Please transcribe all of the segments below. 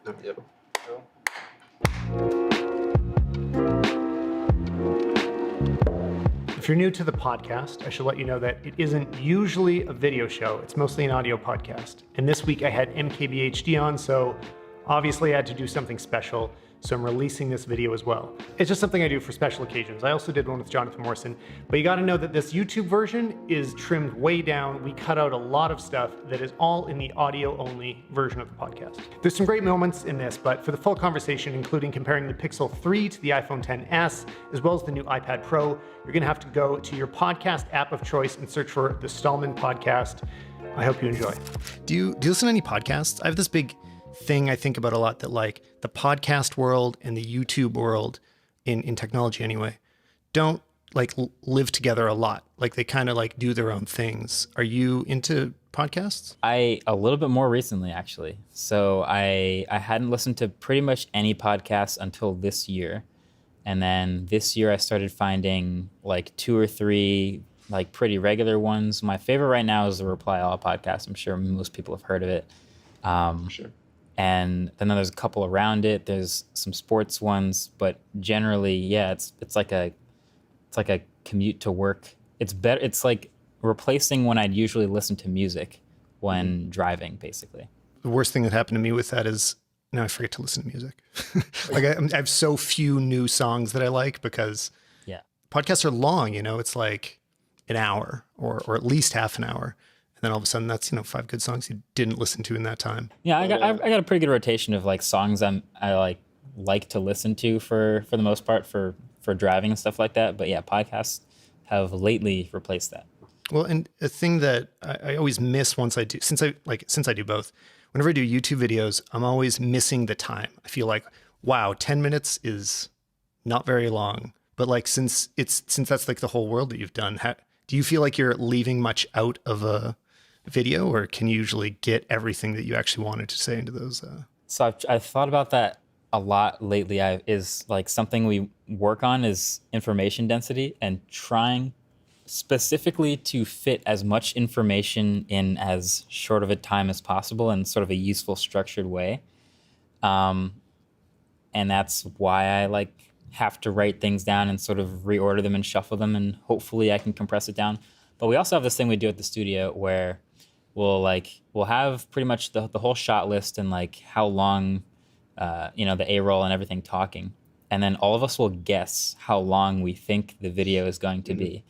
Yep. If you're new to the podcast, I should let you know that it isn't usually a video show. It's mostly an audio podcast. And this week I had MKBHD on, so obviously I had to do something special. So I'm releasing this video as well. It's just something I do for special occasions. I also did one with Jonathan Morrison, but you gotta know that this YouTube version is trimmed way down. We cut out a lot of stuff that is all in the audio only version of the podcast. There's some great moments in this, but for the full conversation, including comparing the Pixel 3 to the iPhone XS, as well as the new iPad Pro, you're gonna have to go to your podcast app of choice and search for the Stalman Podcast. I hope you enjoy. Do you listen to any podcasts? I have this big thing I think about a lot, that like the podcast world and the YouTube world in technology anyway, don't like live together a lot. Like they kind of like do their own things. Are you into podcasts? A little bit more recently, actually. So I hadn't listened to pretty much any podcasts until this year. And then this year I started finding like 2 or 3 like pretty regular ones. My favorite right now is the Reply All podcast. I'm sure most people have heard of it. Sure. And then there's a couple around it. There's some sports ones, but generally, yeah, it's like a commute to work. It's better. It's like replacing when I'd usually listen to music when driving, basically. The worst thing that happened to me with that is now I forget to listen to music. Like I have so few new songs that I like because podcasts are long. You know, it's like an hour or at least half an hour. And then all of a sudden that's, 5 good songs you didn't listen to in that time. Yeah, I got a pretty good rotation of like songs I like to listen to for the most part for driving and stuff like that. But yeah, podcasts have lately replaced that. Well, and a thing that I always miss since I do both, whenever I do YouTube videos, I'm always missing the time. I feel like, wow, 10 minutes is not very long. But like, since that's like the whole world that you've done, do you feel like you're leaving much out of a video, or can you usually get everything that you actually wanted to say into those? So I've thought about that a lot lately. Is like something we work on is information density and trying specifically to fit as much information in as short of a time as possible in sort of a useful, structured way. And that's why I have to write things down and sort of reorder them and shuffle them, and hopefully I can compress it down. But we also have this thing we do at the studio where we'll have pretty much the whole shot list and like how long, the A-roll and everything talking. And then all of us will guess how long we think the video is going to be.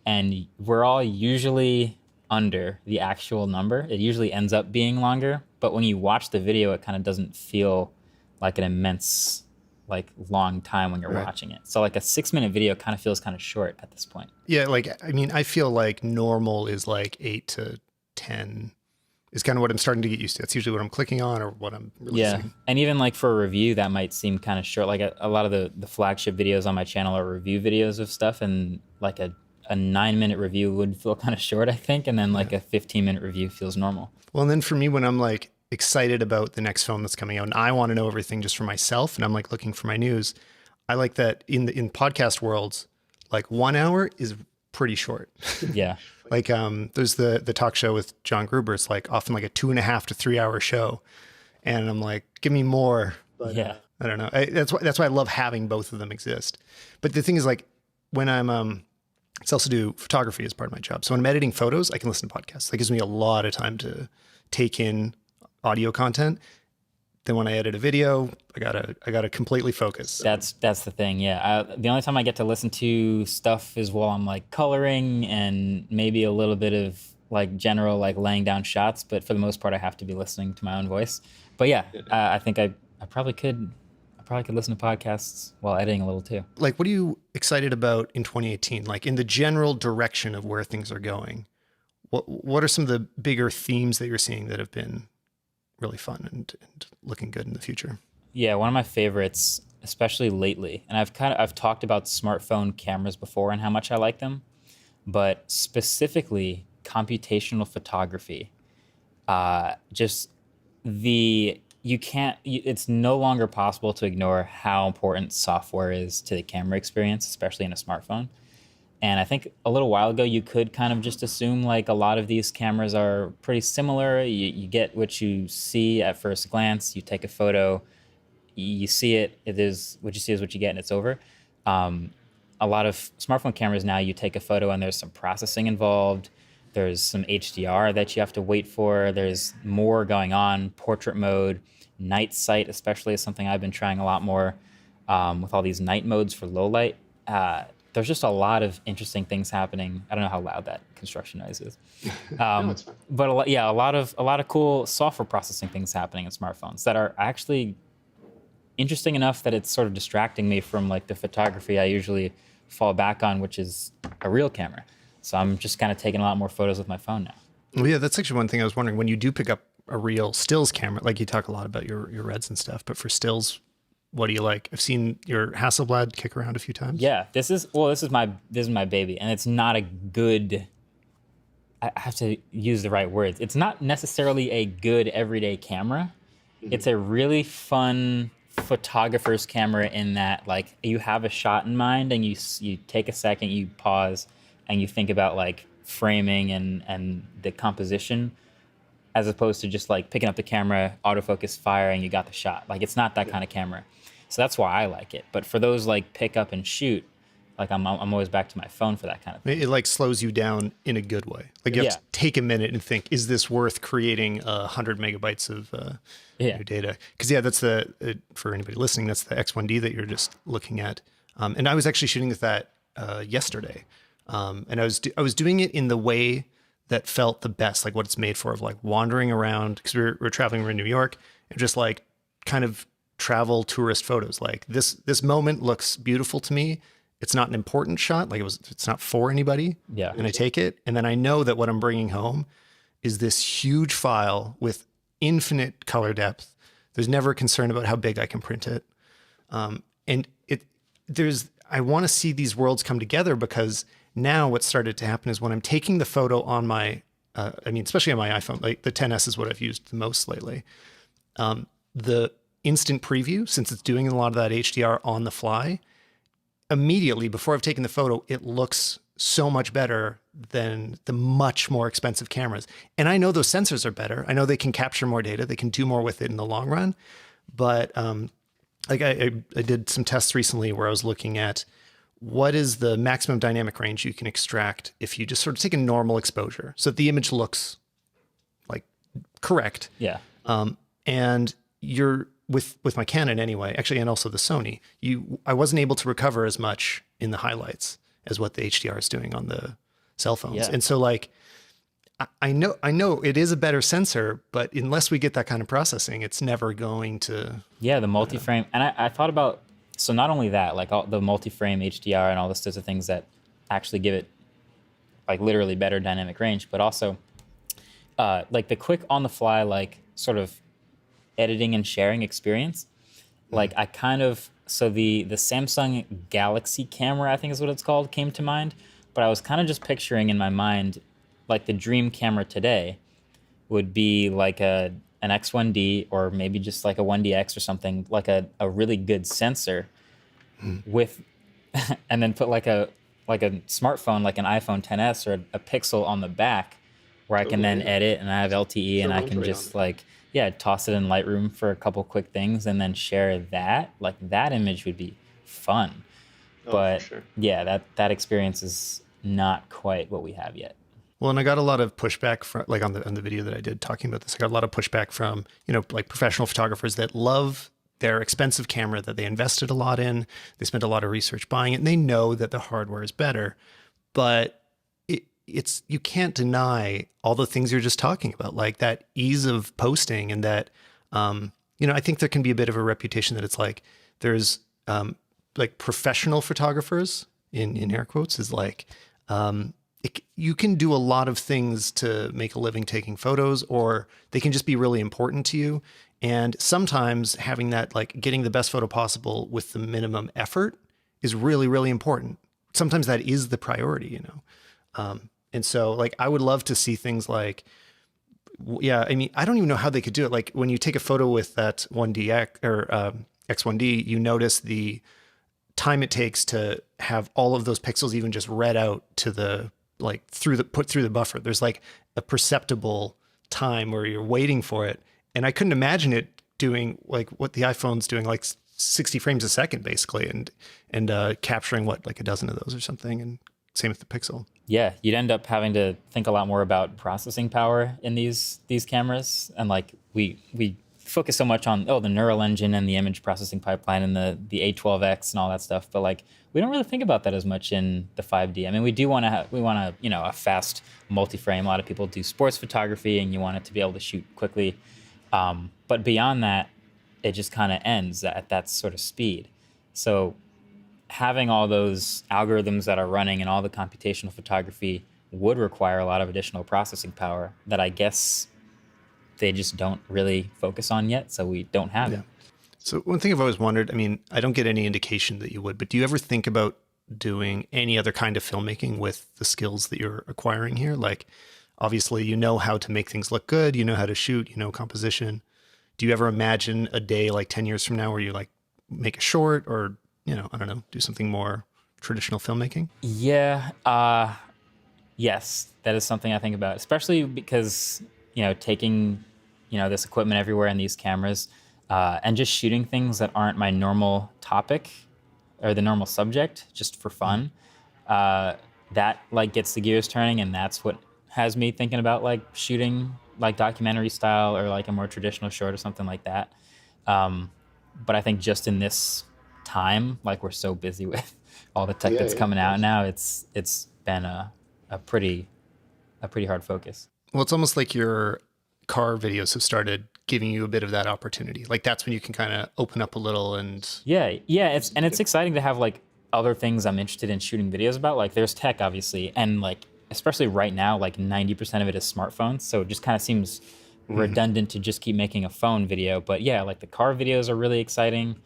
And we're all usually under the actual number. It usually ends up being longer, but when you watch the video, it kind of doesn't feel like an immense long time when you're watching it. So like a 6-minute video kind of feels kind of short at this point. Yeah. I feel like normal is like 8 to 10 is kind of what I'm starting to get used to. That's usually what I'm clicking on or what I'm releasing. Yeah. And even like for a review, that might seem kind of short. Like a lot of the flagship videos on my channel are review videos of stuff, and like a 9-minute review would feel kind of short, I think. And then like a 15-minute review feels normal. Well, and then for me, when I'm like excited about the next film that's coming out and I want to know everything just for myself, and I'm like looking for my news, I like that in podcast worlds, like 1 hour is pretty short. Yeah. Like there's the talk show with John Gruber. It's like often like a 2.5 to 3 hour show. And I'm like, give me more. But yeah. I don't know. That's why I love having both of them exist. But the thing is, like, when I'm I also do photography as part of my job. So when I'm editing photos, I can listen to podcasts. That gives me a lot of time to take in audio content. Then when I edit a video, I gotta completely focus. That's the thing. Yeah. The only time I get to listen to stuff is while I'm like coloring and maybe a little bit of like general like laying down shots. But for the most part, I have to be listening to my own voice. But yeah, I think I probably could listen to podcasts while editing a little too. Like, what are you excited about in 2018? Like in the general direction of where things are going, what are some of the bigger themes that you're seeing that have been really fun and looking good in the future? Yeah, one of my favorites, especially lately, and I've talked about smartphone cameras before and how much I like them, but specifically computational photography. It's no longer possible to ignore how important software is to the camera experience, especially in a smartphone. And I think a little while ago, you could kind of just assume like a lot of these cameras are pretty similar. You get what you see at first glance. You take a photo, you see it. It is what you see is what you get, and it's over. A lot of smartphone cameras now, you take a photo and there's some processing involved. There's some HDR that you have to wait for. There's more going on. Portrait mode, night sight, especially, is something I've been trying a lot more with all these night modes for low light. There's just a lot of interesting things happening. I don't know how loud that construction noise is, No, it's fine. but a lot of cool software processing things happening in smartphones that are actually interesting enough that it's sort of distracting me from like the photography I usually fall back on, which is a real camera. So I'm just kind of taking a lot more photos with my phone now. Well, yeah, that's actually one thing I was wondering. When you do pick up a real stills camera, like you talk a lot about your reds and stuff, but for stills, what do you like? I've seen your Hasselblad kick around a few times. Yeah, this is my baby, and it's not a good. I have to use the right words. It's not necessarily a good everyday camera. It's a really fun photographer's camera in that, like, you have a shot in mind and you take a second, you pause, and you think about like framing and the composition, as opposed to just like picking up the camera, autofocus, fire, and you got the shot. Like, it's not that kind of camera. So that's why I like it. But for those like pick up and shoot, like I'm always back to my phone for that kind of thing. It like slows you down in a good way. Like you have to take a minute and think, is this worth creating 100 megabytes of your data? Because that's for anybody listening, that's the X1D that you're just looking at. And I was actually shooting with that yesterday. And I was doing it in the way that felt the best, like what it's made for, of like wandering around, because we're traveling, we're in New York, and just like kind of travel tourist photos. Like this moment looks beautiful to me. It's not an important shot. Like it's not for anybody. Yeah. And I take it. And then I know that what I'm bringing home is this huge file with infinite color depth. There's never a concern about how big I can print it. And I want to see these worlds come together, because now what started to happen is when I'm taking the photo on my, especially on my iPhone, like the XS is what I've used the most lately. The instant preview, since it's doing a lot of that HDR on the fly, immediately before I've taken the photo, it looks so much better than the much more expensive cameras. And I know those sensors are better. I know they can capture more data. They can do more with it in the long run. But like I did some tests recently where I was looking at what is the maximum dynamic range you can extract if you just sort of take a normal exposure so that the image looks like correct. Yeah. And you're with my Canon anyway, actually, and also the Sony, I wasn't able to recover as much in the highlights as what the HDR is doing on the cell phones. Yeah. And so like, I know it is a better sensor, but unless we get that kind of processing, it's never going to. Yeah, the multi-frame. And I thought about, so not only that, like all the multi-frame HDR and all the sorts of things that actually give it like literally better dynamic range, but also like the quick on the fly, like sort of editing and sharing experience. Like I kind of, so the Samsung Galaxy camera, I think is what it's called, came to mind, but I was kind of just picturing in my mind, like the dream camera today would be like an X1D, or maybe just like a 1DX or something, like a really good sensor with, and then put like a smartphone, like an iPhone XS or a Pixel on the back, where I can then edit, and I have LTE, and I can just like, toss it in Lightroom for a couple quick things and then share that. Like that image would be fun. But for sure. yeah, that experience is not quite what we have yet. Well, and I got a lot of pushback from, like on the video that I did talking about this, I got a lot of pushback from, like professional photographers that love their expensive camera that they invested a lot in. They spent a lot of research buying it, and they know that the hardware is better, but you can't deny all the things you're just talking about, like that ease of posting, and that, I think there can be a bit of a reputation that it's like, there's like professional photographers in air quotes is like, you can do a lot of things to make a living taking photos, or they can just be really important to you. And sometimes having that, like getting the best photo possible with the minimum effort is really, really important. Sometimes that is the priority, And so like, I would love to see things like, I don't even know how they could do it. Like when you take a photo with that 1DX or X1D, you notice the time it takes to have all of those pixels even just read out to the, like put through the buffer. There's like a perceptible time where you're waiting for it. And I couldn't imagine it doing like what the iPhone's doing, like 60 frames a second basically, and capturing what, like a dozen of those or something. And same with the Pixel. Yeah, you'd end up having to think a lot more about processing power in these cameras. And like we focus so much on the neural engine and the image processing pipeline and the A12X and all that stuff, but like we don't really think about that as much in the 5D. I mean, we want a fast multi-frame. A lot of people do sports photography and you want it to be able to shoot quickly. But beyond that, it just kind of ends at that sort of speed. So having all those algorithms that are running and all the computational photography would require a lot of additional processing power that I guess they just don't really focus on yet, so we don't have it. So one thing I've always wondered, I mean, I don't get any indication that you would, but do you ever think about doing any other kind of filmmaking with the skills that you're acquiring here? Like, obviously, you know how to make things look good, you know how to shoot, you know composition. Do you ever imagine a day like 10 years from now where you like make a short or, I don't know, do something more traditional filmmaking? Yeah. Yes, that is something I think about, especially because, taking, this equipment everywhere and these cameras and just shooting things that aren't my normal topic or the normal subject just for fun. That like gets the gears turning, and that's what has me thinking about like shooting like documentary style or like a more traditional short or something like that. But I think just in this time, like we're so busy with all the tech that's coming out now, it's been a pretty hard focus. Well, it's almost like your car videos have started giving you a bit of that opportunity. Like that's when you can kind of open up a little and it's exciting to have like other things I'm interested in shooting videos about. Like there's tech obviously, and like especially right now, like 90% of it is smartphones, so it just kind of seems redundant to just keep making a phone video. But yeah, like the car videos are really exciting.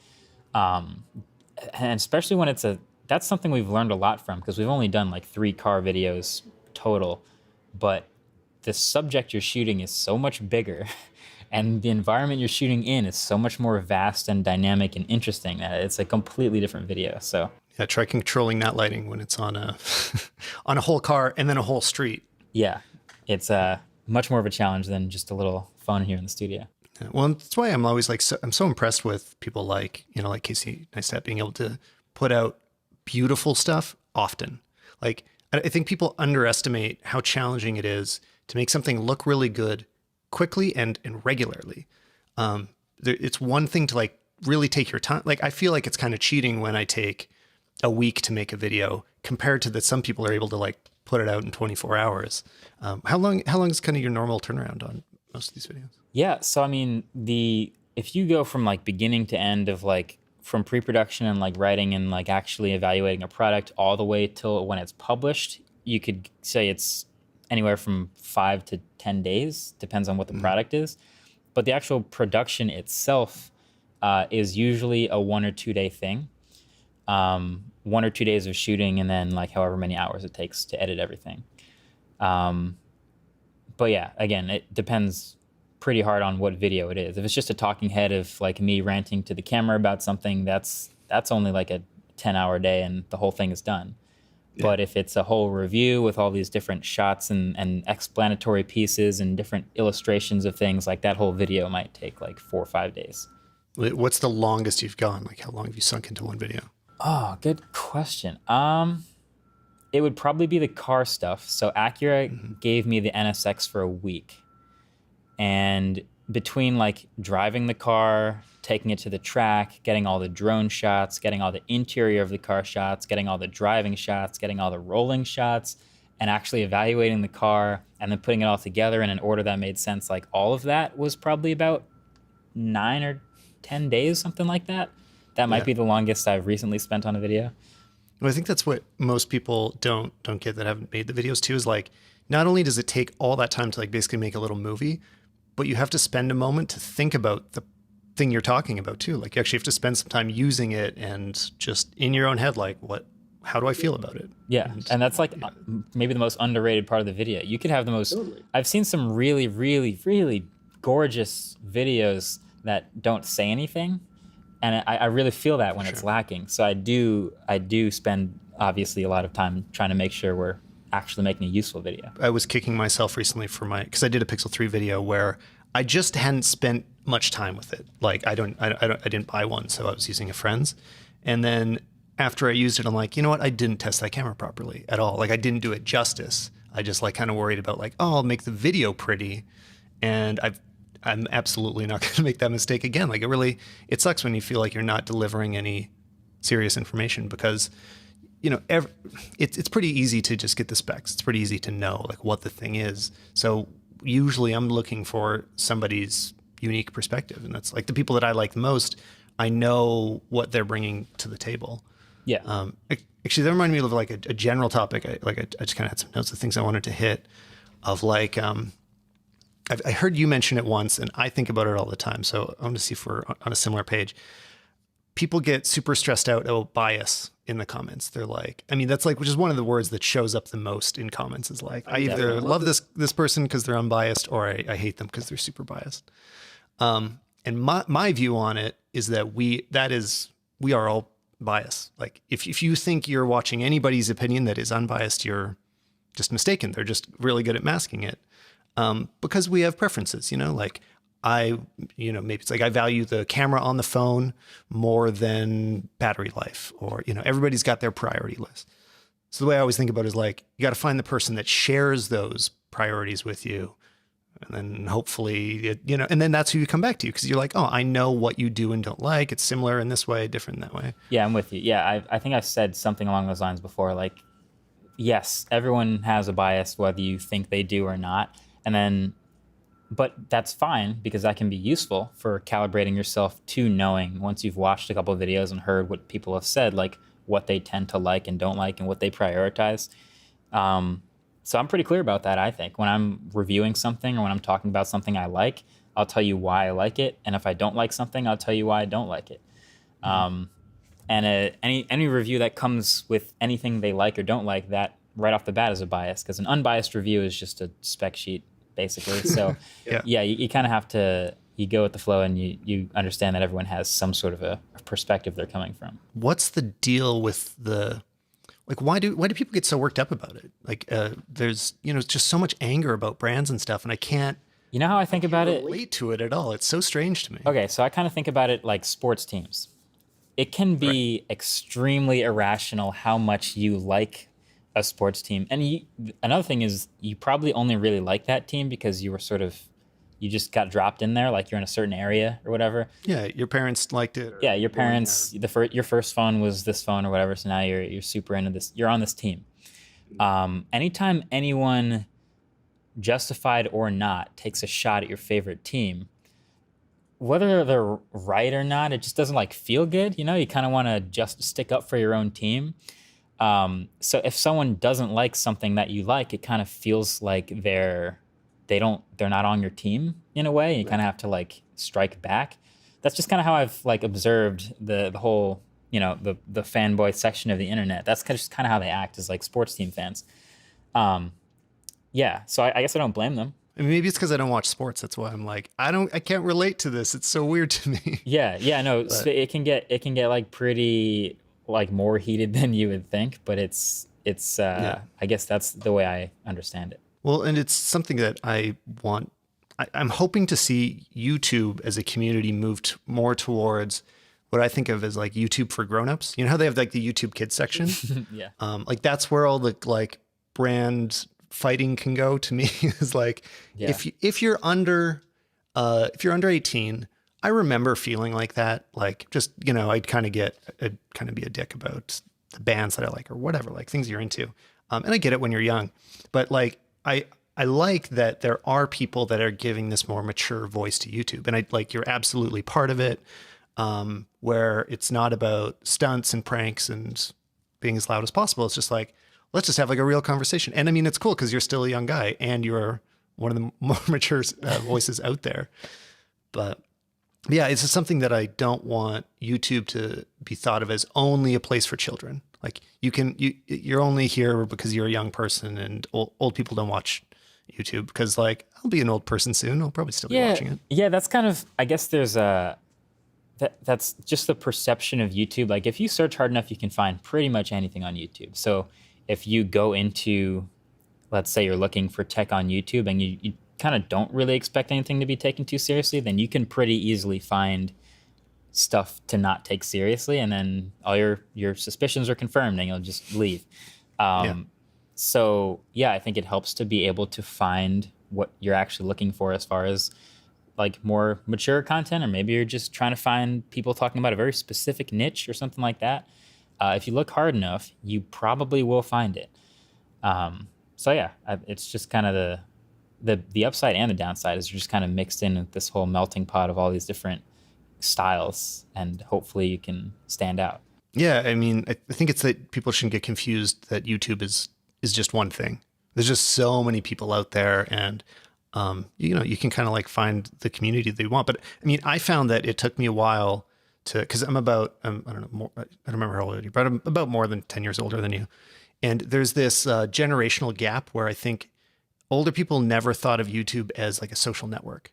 And especially when that's something we've learned a lot from, because we've only done like 3 car videos total, but the subject you're shooting is so much bigger and the environment you're shooting in is so much more vast and dynamic and interesting that it's a completely different video. So yeah, try controlling that lighting when it's on a on a whole car and then a whole street. Yeah, it's much more of a challenge than just a little phone here in the studio. Yeah, well, that's why I'm always like, I'm so impressed with people like, like Casey Neistat being able to put out beautiful stuff often. Like, I think people underestimate how challenging it is to make something look really good quickly and regularly. It's one thing to like really take your time. Like, I feel like it's kind of cheating when I take a week to make a video compared to that some people are able to like put it out in 24 hours. How long is kind of your normal turnaround on most of these videos? Yeah. So, I mean, if you go from like beginning to end of like from pre-production and like writing and like actually evaluating a product all the way till when it's published, you could say it's anywhere from 5 to 10 days, depends on what the product is. But the actual production itself is usually a 1 or 2 day thing. 1 or 2 days of shooting and then like however many hours it takes to edit everything. But yeah, again, it depends pretty hard on what video it is. If it's just a talking head of like me ranting to the camera about something, that's only like a 10-hour day and the whole thing is done. Yeah. But if it's a whole review with all these different shots and explanatory pieces and different illustrations of things, like that whole video might take like 4 or 5 days. What's the longest you've gone? Like how long have you sunk into one video? Oh, good question. It would probably be the car stuff. So Acura gave me the NSX for a week. And between like driving the car, taking it to the track, getting all the drone shots, getting all the interior of the car shots, getting all the driving shots, getting all the rolling shots, and actually evaluating the car and then putting it all together in an order that made sense, like all of that was probably about 9 or 10 days, something like that. That might be the longest I've recently spent on a video. Well, I think that's what most people don't get that haven't made the videos too, is like, not only does it take all that time to like basically make a little movie, but you have to spend a moment to think about the thing you're talking about too. Like you actually have to spend some time using it and just in your own head, like how do I feel about it? Yeah. And that's like maybe the most underrated part of the video. You could have the most, I've seen some really, really, really gorgeous videos that don't say anything, and I really feel that when it's lacking. So I do spend obviously a lot of time trying to make sure we're actually making a useful video. I was kicking myself recently because I did a Pixel 3 video where I just hadn't spent much time with it. Like I didn't buy one, so I was using a friend's. And then after I used it, I'm like, you know what? I didn't test that camera properly at all. Like I didn't do it justice. I just like kind of worried about like, oh, I'll make the video pretty. And I'm absolutely not going to make that mistake again. Like it sucks when you feel like you're not delivering any serious information because, you know, it's pretty easy to just get the specs. It's pretty easy to know like what the thing is. So usually I'm looking for somebody's unique perspective. And that's like the people that I like the most, I know what they're bringing to the table. Yeah. Actually, that reminded me of like a general topic. I just kind of had some notes of things I wanted to hit of like, I heard you mention it once and I think about it all the time. So I want to see if we're on a similar page. People get super stressed out about bias in the comments. They're like, I mean, that's like, which is one of the words that shows up the most in comments is like, I either love this person because they're unbiased or I hate them because they're super biased. And my view on it is that we are all biased. Like if you think you're watching anybody's opinion that is unbiased, you're just mistaken. They're just really good at masking it. Because we have preferences, you know, like maybe it's like I value the camera on the phone more than battery life, or, you know, everybody's got their priority list. So the way I always think about it is like, you got to find the person that shares those priorities with you. And then hopefully, and then that's who you come back to because you're like, oh, I know what you do and don't like. It's similar in this way, different in that way. Yeah, I'm with you. Yeah, I think I've said something along those lines before. Like, yes, everyone has a bias, whether you think they do or not. But that's fine because that can be useful for calibrating yourself to knowing once you've watched a couple of videos and heard what people have said, like what they tend to like and don't like and what they prioritize. So I'm pretty clear about that, I think. When I'm reviewing something or when I'm talking about something I like, I'll tell you why I like it. And if I don't like something, I'll tell you why I don't like it. And any review that comes with anything they like or don't like, that right off the bat is a bias because an unbiased review is just a spec sheet, basically. So yeah, you kind of have to, you go with the flow and you understand that everyone has some sort of a perspective they're coming from. What's the deal with why do people get so worked up about it? Like there's, just so much anger about brands and stuff and I can't, you know how I think about it? Relate to it at all. It's so strange to me. Okay. So I kind of think about it like sports teams. It can be extremely irrational how much you like a sports team. And another thing is you probably only really like that team because you just got dropped in there, like you're in a certain area or whatever. Yeah, your parents liked it. Yeah, your parents, your first phone was this phone or whatever, so now you're super into this. You're on this team. Anytime anyone, justified or not, takes a shot at your favorite team, whether they're right or not, it just doesn't like feel good. You know, you kind of want to just stick up for your own team. So if someone doesn't like something that you like, it kind of feels like they're not on your team in a way. You kind of have to like strike back. That's just kind of how I've like observed the whole, the fanboy section of the internet. That's just kind of how they act as like sports team fans. Yeah. So I guess I don't blame them. I mean, maybe it's because I don't watch sports. That's why I'm like, I can't relate to this. It's so weird to me. Yeah. No, so it can get like pretty like more heated than you would think, but it's I guess that's the way I understand it. Well, and it's something that I'm hoping to see YouTube as a community moved more towards what I think of as like YouTube for grownups. You know how they have like the YouTube Kids section? Yeah. Like that's where all the like brand fighting can go to me is like, if you're under 18, I remember feeling like that. Like just, I'd kind of be a dick about the bands that I like or whatever, like things you're into. And I get it when you're young, but like, I like that there are people that are giving this more mature voice to YouTube. And you're absolutely part of it, where it's not about stunts and pranks and being as loud as possible. It's just like, let's just have like a real conversation. And I mean, it's cool because you're still a young guy and you're one of the more mature voices out there. But yeah, it's just something that I don't want YouTube to be thought of as only a place for children. Like you're only here because you're a young person and old people don't watch YouTube because like I'll be an old person soon. I'll probably still be watching it. Yeah, that's kind of, I guess there's that's just the perception of YouTube. Like if you search hard enough, you can find pretty much anything on YouTube. So if you go into, let's say you're looking for tech on YouTube and you kind of don't really expect anything to be taken too seriously, then you can pretty easily find stuff to not take seriously, and then all your suspicions are confirmed and you'll just leave. So yeah, I think it helps to be able to find what you're actually looking for as far as like more mature content, or maybe you're just trying to find people talking about a very specific niche or something like that. If you look hard enough, you probably will find it. So yeah, it's just kind of the upside and the downside is you're just kind of mixed in with this whole melting pot of all these different styles, and hopefully you can stand out. Yeah, I mean, I think it's that people shouldn't get confused that YouTube is just one thing. There's just so many people out there, and you can kind of like find the community that you want. But I mean, I found that it took me a while because I'm about I don't know, I don't remember how old you are, but I'm about more than 10 years older than you. And there's this generational gap where I think older people never thought of YouTube as like a social network,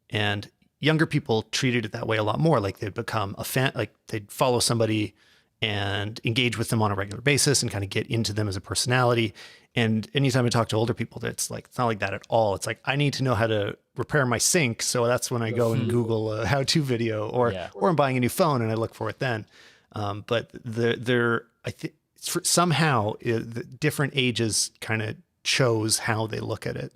and younger people treated it that way a lot more. Like they'd become a fan, like they'd follow somebody and engage with them on a regular basis and kind of get into them as a personality. And anytime I talk to older people, it's not like that at all. It's like, I need to know how to repair my sink. So that's when I go and Google a how-to video, or I'm buying a new phone and I look for it then. But I think somehow the different ages kind of chose how they look at it.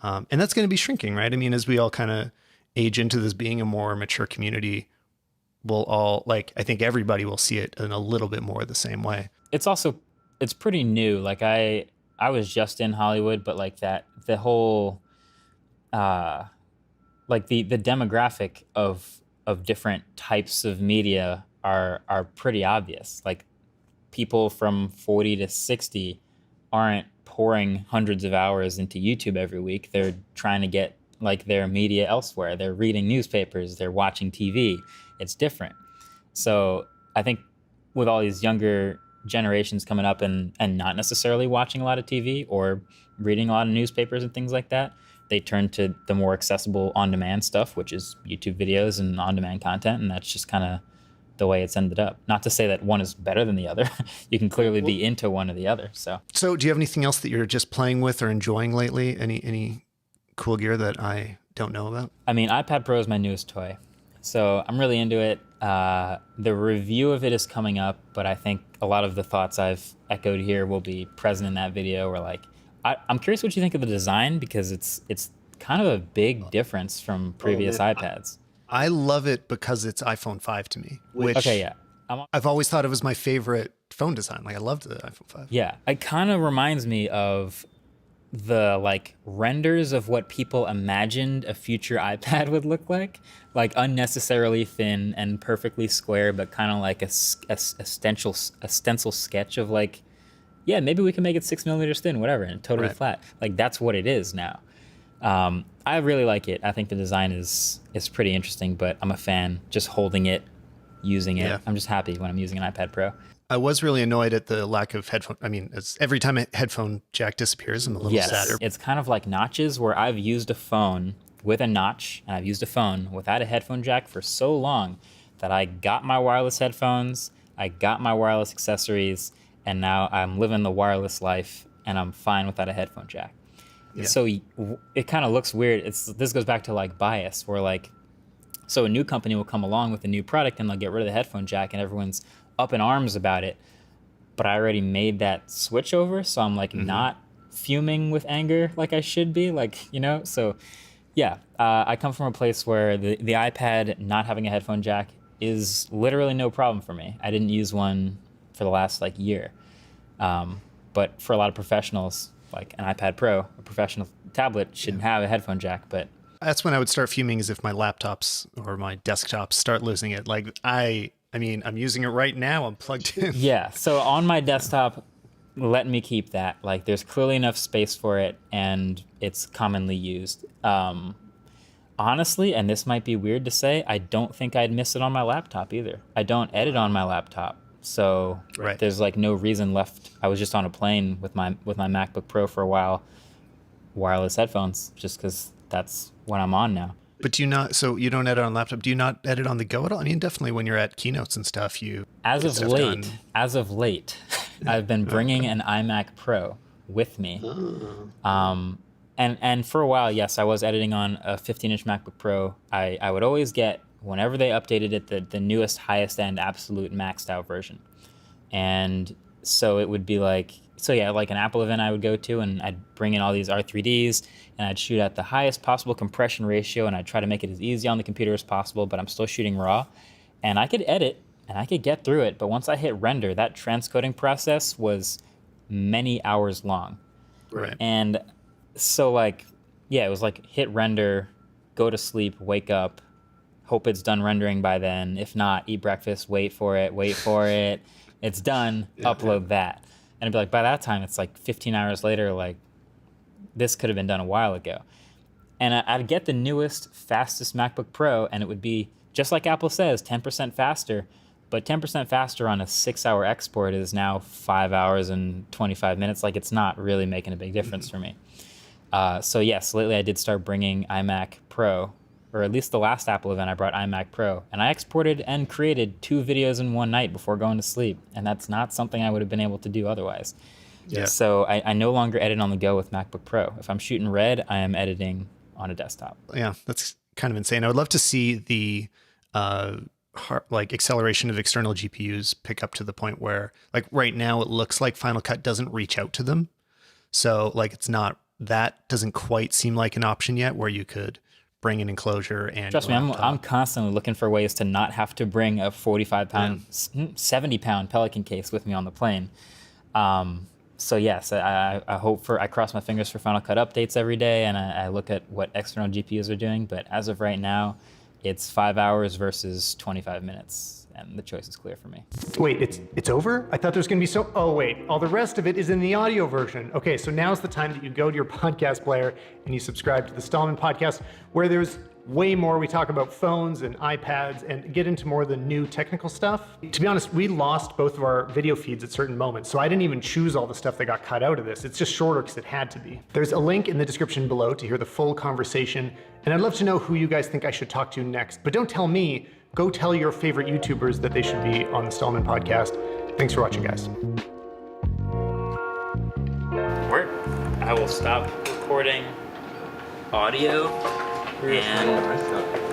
And that's going to be shrinking, right? I mean, as we all kind of age into this being a more mature community, we'll all I think everybody will see it in a little bit more the same way. It's pretty new. Like I was just in Hollywood, but like the whole, like the demographic of different types of media are pretty obvious. Like people from 40 to 60 aren't pouring hundreds of hours into YouTube every week. They're trying to get like their media elsewhere. They're reading newspapers, they're watching TV. It's different. So I think with all these younger generations coming up and not necessarily watching a lot of TV or reading a lot of newspapers and things like that, they turn to the more accessible on-demand stuff, which is YouTube videos and on-demand content. And that's just kind of the way it's ended up. Not to say that one is better than the other. You can clearly be into one or the other. So do you have anything else that you're just playing with or enjoying lately? Any cool gear that I don't know about? I mean, iPad Pro is my newest toy, so I'm really into it. The review of it is coming up, but I think a lot of the thoughts I've echoed here will be present in that video. Where like, I'm curious what you think of the design, because it's kind of a big difference from previous iPads. I love it because it's iPhone 5 to me, which okay, yeah. I've always thought it was my favorite phone design. Like I loved the iPhone 5. Yeah, it kind of reminds me of the like renders of what people imagined a future iPad would look like unnecessarily thin and perfectly square, but kind of like a stencil sketch of like, yeah, maybe we can make it 6 millimeters thin, whatever, and totally flat. Like that's what it is now. I really like it. I think the design is pretty interesting, but I'm a fan just holding it, using it. Yeah. I'm just happy when I'm using an iPad Pro. I was really annoyed at the lack of headphone. I mean, every time a headphone jack disappears, I'm a little sadder. It's kind of like notches, where I've used a phone with a notch and I've used a phone without a headphone jack for so long that I got my wireless headphones, I got my wireless accessories, and now I'm living the wireless life and I'm fine without a headphone jack. Yeah. So it kind of looks weird. This goes back to like bias, where like, so a new company will come along with a new product and they'll get rid of the headphone jack and everyone's up in arms about it, but I already made that switch over, so I'm like not fuming with anger like I should be, like, so yeah, I come from a place where the iPad not having a headphone jack is literally no problem for me. I didn't use one for the last like year, but for a lot of professionals, like an iPad Pro, a professional tablet shouldn't have a headphone jack. But that's when I would start fuming, is if my laptops or my desktops start losing it. Like I mean, I'm using it right now. I'm plugged in. Yeah. So on my desktop, let me keep that. Like, there's clearly enough space for it, and it's commonly used. Honestly, and this might be weird to say, I don't think I'd miss it on my laptop either. I don't edit on my laptop, so there's like no reason left. I was just on a plane with my MacBook Pro for a while, wireless headphones, just because that's what I'm on now. But do you not, so you don't edit on laptop, do you not edit on the go at all? I mean, definitely when you're at keynotes and stuff, you As get of stuff late, done. I've been bringing an iMac Pro with me. And for a while, yes, I was editing on a 15-inch MacBook Pro. I would always get, whenever they updated it, the newest, highest end, absolute maxed out version. And so it would be like an Apple event I would go to, and I'd bring in all these R3Ds, and I'd shoot at the highest possible compression ratio, and I'd try to make it as easy on the computer as possible, but I'm still shooting raw. And I could edit, and I could get through it, but once I hit render, that transcoding process was many hours long. Right. And so it was like hit render, go to sleep, wake up, hope it's done rendering by then. If not, eat breakfast, wait for it. It's done, upload that. And it'd be like, by that time, it's like 15 hours later, like, this could have been done a while ago. And I'd get the newest, fastest MacBook Pro, and it would be, just like Apple says, 10% faster. But 10% faster on a 6-hour export is now 5 hours and 25 minutes. Like, it's not really making a big difference for me. So yes, lately I did start bringing iMac Pro, or at least the last Apple event I brought iMac Pro, and I exported and created 2 videos in one night before going to sleep, and that's not something I would have been able to do otherwise. Yeah. So I no longer edit on the go with MacBook Pro. If I'm shooting red, I am editing on a desktop. Yeah, that's kind of insane. I would love to see the acceleration of external GPUs pick up to the point where, like, right now it looks like Final Cut doesn't reach out to them. So like that doesn't quite seem like an option yet where you could bring an enclosure and trust me, I'm constantly looking for ways to not have to bring a 45-pound, 70-pound Pelican case with me on the plane. So yes, I cross my fingers for Final Cut updates every day, and I look at what external GPUs are doing. But as of right now, it's 5 hours versus 25 minutes, and the choice is clear for me. Wait, it's over? I thought there was going to be oh wait, all the rest of it is in the audio version. Okay, so now's the time that you go to your podcast player and you subscribe to the Stalman Podcast, where there's way more. We talk about phones and iPads and get into more of the new technical stuff. To be honest, we lost both of our video feeds at certain moments, so I didn't even choose all the stuff that got cut out of this. It's just shorter because it had to be. There's a link in the description below to hear the full conversation, and I'd love to know who you guys think I should talk to next. But don't tell me, go tell your favorite YouTubers that they should be on the Stalman Podcast. Thanks for watching, guys. I will stop recording audio and